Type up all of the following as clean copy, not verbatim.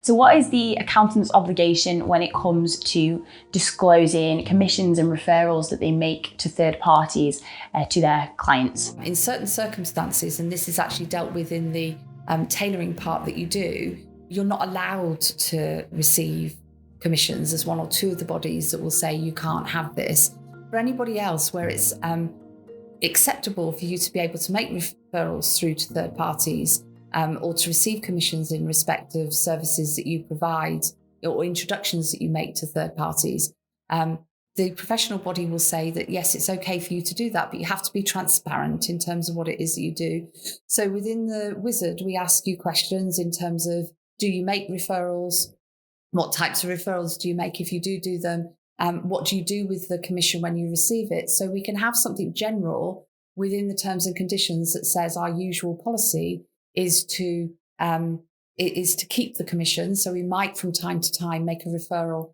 So what is the accountant's obligation when it comes to disclosing commissions and referrals that they make to third parties to their clients? In certain circumstances, and this is actually dealt with in the tailoring part that you do, you're not allowed to receive commissions. There's one or two of the bodies that will say you can't have this. For anybody else where it's acceptable for you to be able to make referrals through to third parties, or to receive commissions in respect of services that you provide or introductions that you make to third parties, the professional body will say that, yes, it's okay for you to do that, but you have to be transparent in terms of what it is that you do. So within the wizard, we ask you questions in terms of, do you make referrals? What types of referrals do you make if you do them? What do you do with the commission when you receive it? So we can have something general within the terms and conditions that says our usual policy is to keep the commission. So we might from time to time make a referral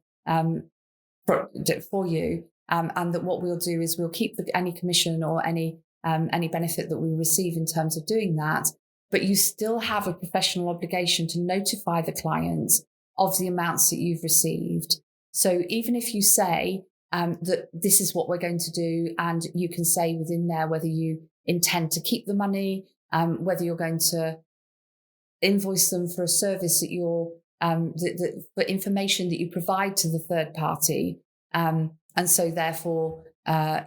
for you, and that what we'll do is we'll keep any commission or any benefit that we receive in terms of doing that. But you still have a professional obligation to notify the client of the amounts that you've received. So even if you say that this is what we're going to do, and you can say within there whether you intend to keep the money, whether you're going to invoice them for a service that you're, for information that you provide to the third party. And so therefore,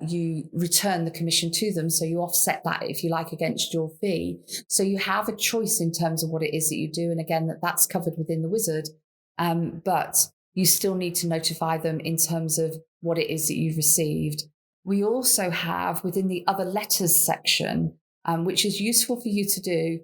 you return the commission to them. So you offset that, if you like, against your fee. So you have a choice in terms of what it is that you do. And again, that's covered within the wizard. But you still need to notify them in terms of what it is that you've received. We also have within the other letters section, which is useful for you to do,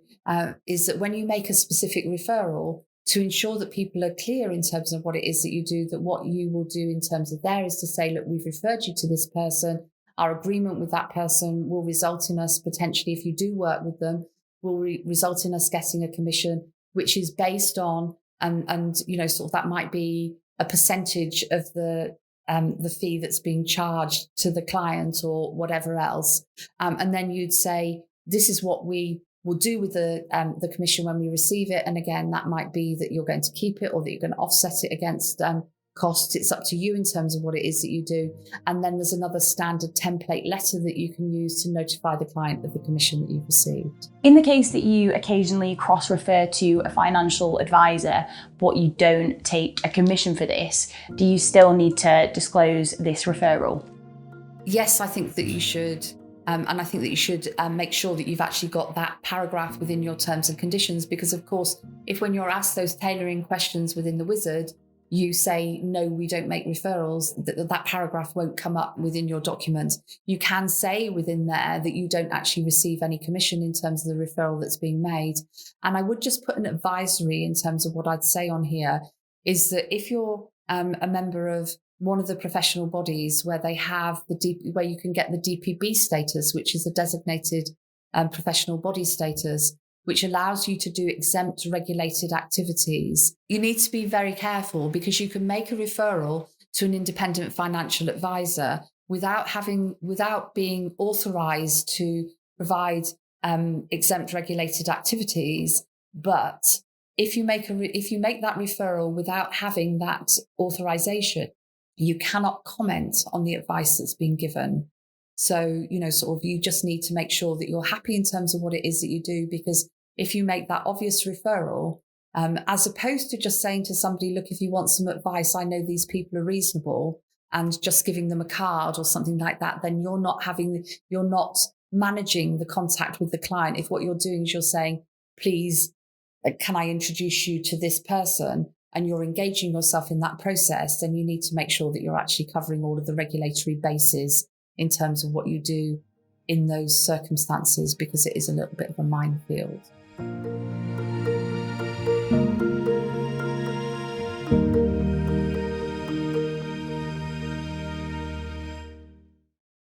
is that when you make a specific referral, to ensure that people are clear in terms of what it is that you do, that what you will do in terms of there is to say, look, we've referred you to this person. Our agreement with that person will result in us potentially, if you do work with them, will result in us getting a commission, which is based on, and you know, sort of that might be a percentage of the fee that's being charged to the client or whatever else. And then you'd say, this is what we will do with the commission when we receive it. And again, that might be that you're going to keep it or that you're going to offset it against costs. It's up to you in terms of what it is that you do. And then there's another standard template letter that you can use to notify the client of the commission that you've received. In the case that you occasionally cross-refer to a financial advisor, but you don't take a commission for this, do you still need to disclose this referral? Yes, I think that you should. And I think that you should make sure that you've actually got that paragraph within your terms and conditions, because of course, if when you're asked those tailoring questions within the wizard, you say, no, we don't make referrals, that paragraph won't come up within your document. You can say within there that you don't actually receive any commission in terms of the referral that's being made. And I would just put an advisory in terms of what I'd say on here is that if you're a member of one of the professional bodies where they have where you can get the DPB status, which is a designated professional body status, which allows you to do exempt regulated activities. You need to be very careful, because you can make a referral to an independent financial advisor without being authorized to provide exempt regulated activities. But if you make that referral without having that authorization, you cannot comment on the advice that's been given. So, you know, sort of you just need to make sure that you're happy in terms of what it is that you do, because if you make that obvious referral, as opposed to just saying to somebody, look, if you want some advice, I know these people are reasonable, and just giving them a card or something like that, then you're not managing the contact with the client. If what you're doing is you're saying, please, can I introduce you to this person? And you're engaging yourself in that process, then you need to make sure that you're actually covering all of the regulatory bases in terms of what you do in those circumstances, because it is a little bit of a minefield.